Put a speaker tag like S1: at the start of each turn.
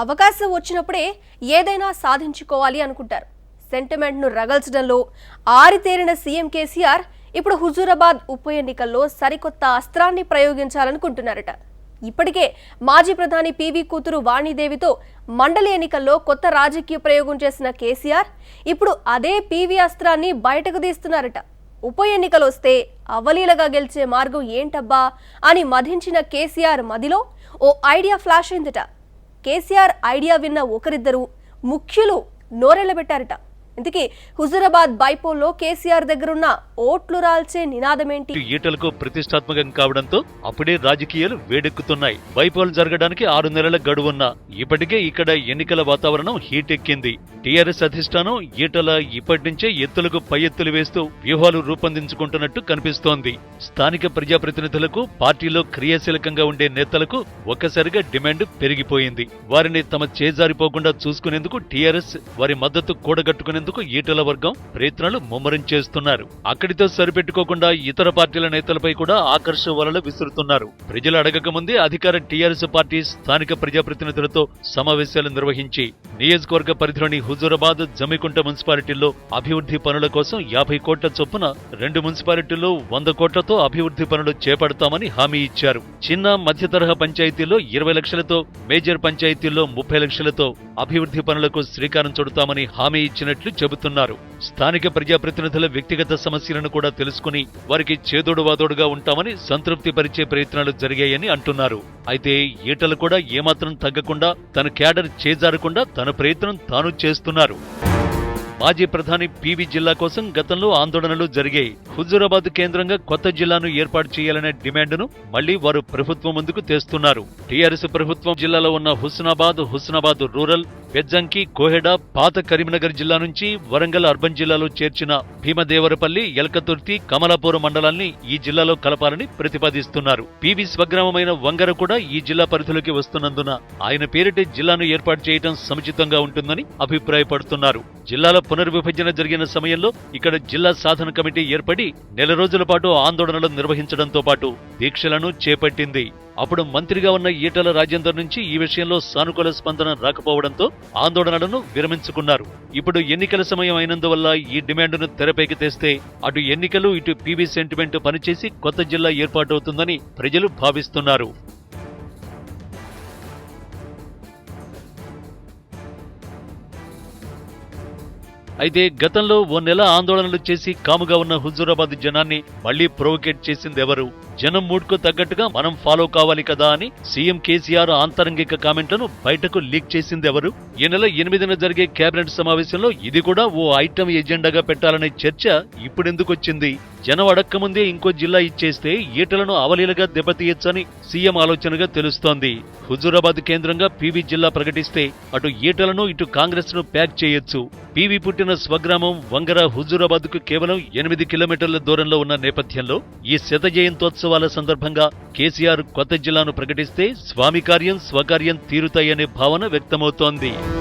S1: అవకాశం వచ్చినప్పుడే ఏదైనా సాధించుకోవాలి అనుకుంటారు. సెంటిమెంట్ను రగల్చడంలో ఆరితేరిన సీఎం కేసీఆర్ ఇప్పుడు హుజూరాబాద్ ఉప ఎన్నికల్లో సరికొత్త అస్త్రాన్ని ప్రయోగించాలనుకుంటున్నారట. ఇప్పటికే మాజీ ప్రధాని పివి కూతురు వాణిదేవితో మండలి ఎన్నికల్లో కొత్త రాజకీయ ప్రయోగం చేసిన కేసీఆర్ ఇప్పుడు అదే పివి అస్త్రాన్ని బయటకు తీస్తున్నారట. ఉప ఎన్నికలు వస్తే అవలీలగా గెలిచే మార్గం ఏంటబ్బా అని మధించిన కేసీఆర్ మదిలో ఓ ఐడియా ఫ్లాష్ అయిందట. కేసీఆర్ ఐడియా విన్న ఒకరిద్దరు ముఖ్యులు నోరెళ్లబెట్టారట. ఇందుకే హుజూరాబాద్ బైపోల్లో కేసీఆర్ దగ్గరున్న ఓట్లు రాల్చే నినాదమేంటి?
S2: ఈటలకు ప్రతిష్టాత్మకం కావడంతో అప్పుడే రాజకీయాలు వేడెక్కుతున్నాయి. బైపోల్ జరగడానికి 6 నెలల గడువున్నా ఇప్పటికే ఇక్కడ ఎన్నికల వాతావరణం హీట్ ఎక్కింది. టీఆర్ఎస్ అధిష్టానం ఈటల ఇప్పటి నుంచే ఎత్తులకు పై ఎత్తులు వేస్తూ వ్యూహాలు రూపొందించుకుంటున్నట్టు కనిపిస్తోంది. స్థానిక ప్రజాప్రతినిధులకు, పార్టీలో క్రియాశీలకంగా ఉండే నేతలకు ఒక్కసారిగా డిమాండ్ పెరిగిపోయింది. వారిని తమ చేజారిపోకుండా చూసుకునేందుకు టీఆర్ఎస్ వారి మద్దతు కూడగట్టుకునే ఈటల వర్గం ప్రయత్నాలు ముమ్మరం చేస్తున్నారు. అక్కడితో సరిపెట్టుకోకుండా ఇతర పార్టీల నేతలపై కూడా ఆకర్ష వలలు విసురుతున్నారు. ప్రజలు అడగకముందే అధికార టీఆర్ఎస్ పార్టీ స్థానిక ప్రజాప్రతినిధులతో సమావేశాలు నిర్వహించి నియోజకవర్గ పరిధిలోని హుజూరాబాద్, జమ్మికుంట మున్సిపాలిటీల్లో అభివృద్ధి పనుల కోసం 50 కోట్ల చొప్పున 2 మున్సిపాలిటీల్లో 100 కోట్లతో అభివృద్ధి పనులు చేపడతామని హామీ ఇచ్చారు. చిన్న మధ్య తరహా పంచాయతీల్లో 20 లక్షలతో, మేజర్ పంచాయతీల్లో 30 లక్షలతో అభివృద్ధి పనులకు శ్రీకారం చుడతామని హామీ ఇచ్చినట్లు చెబుతున్నారు. స్థానిక ప్రజాప్రతినిధుల వ్యక్తిగత సమస్యలను కూడా తెలుసుకుని వారికి చేదోడు వాదోడుగా ఉంటామని సంతృప్తి పరిచే ప్రయత్నాలు జరిగాయని అంటున్నారు. అయితే ఈటలు కూడా ఏమాత్రం తగ్గకుండా, తన క్యాడర్ చేజారకుండా తన ప్రయత్నం తాను చేస్తున్నారు. మాజీ ప్రధాని పివి జిల్లా కోసం గతంలో ఆందోళనలు జరిగాయి. హుజూరాబాద్ కేంద్రంగా కొత్త జిల్లాను ఏర్పాటు చేయాలనే డిమాండ్ను మళ్లీ వారు ప్రభుత్వం ముందుకు తెస్తున్నారు. టీఆర్ఎస్ ప్రభుత్వం జిల్లాలో ఉన్న హుస్నాబాద్ రూరల్, బెజ్జంకి, కోహెడ, పాత కరీంనగర్ జిల్లా నుంచి వరంగల్ అర్బన్ జిల్లాలో చేర్చిన భీమదేవరపల్లి, ఎల్కతుర్తి, కమలాపురం మండలాన్ని ఈ జిల్లాలో కలపాలని ప్రతిపాదిస్తున్నారు. పివి స్వగ్రామమైన వంగర కూడా ఈ జిల్లా పరిధిలోకి వస్తున్నందున ఆయన పేరిట జిల్లాను ఏర్పాటు చేయడం సముచితంగా ఉంటుందని అభిప్రాయపడుతున్నారు. జిల్లాల పునర్విభజన జరిగిన సమయంలో ఇక్కడ జిల్లా సాధన కమిటీ ఏర్పడి నెల రోజుల పాటు ఆందోళనలు నిర్వహించడంతో పాటు దీక్షలను చేపట్టింది. అప్పుడు మంత్రిగా ఉన్న ఈటల రాజేందర్ నుంచి ఈ విషయంలో సానుకూల స్పందన రాకపోవడంతో ఆందోళనలను విరమించుకున్నారు. ఇప్పుడు ఎన్నికల సమయం అయినందువల్ల ఈ డిమాండ్ను తెరపైకి తెస్తే అటు ఎన్నికలు, ఇటు పివి సెంటిమెంట్ పనిచేసి కొత్త జిల్లా ఏర్పాటవుతుందని ప్రజలు భావిస్తున్నారు. అయితే గతంలో ఓ నెల ఆందోళనలు చేసి కాముగా ఉన్న హుజూరాబాద్ జనాన్ని మళ్లీ ప్రొవోకేట్ చేసిందెవరు? జనం మూడ్కు తగ్గట్టుగా మనం ఫాలో కావాలి కదా అని సీఎం కేసీఆర్ ఆంతరంగిక కామెంట్లను బయటకు లీక్ చేసిందెవరు? ఈ నెల 8న జరిగే కేబినెట్ సమావేశంలో ఇది కూడా ఓ ఐటమ్ ఎజెండాగా పెట్టాలనే చర్చ ఇప్పుడెందుకొచ్చింది? జనం అడక్కముందే ఇంకో జిల్లా ఇచ్చేస్తే ఈటలను అవలీలగా దెబ్బతీయొచ్చని సీఎం ఆలోచనగా తెలుస్తోంది. హుజూరాబాద్ కేంద్రంగా పివి జిల్లా ప్రకటిస్తే అటు ఈటలను, ఇటు కాంగ్రెస్ ను ప్యాక్ చేయొచ్చు. పివి పుట్టిన స్వగ్రామం వంగర హుజూరాబాద్ కు కేవలం 8 కిలోమీటర్ల దూరంలో ఉన్న నేపథ్యంలో ఈ శత జయంతోత్సవాల సందర్భంగా కేసీఆర్ కొత్త జిల్లాను ప్రకటిస్తే స్వామి కార్యం, స్వకార్యం తీరుతాయనే భావన వ్యక్తమవుతోంది.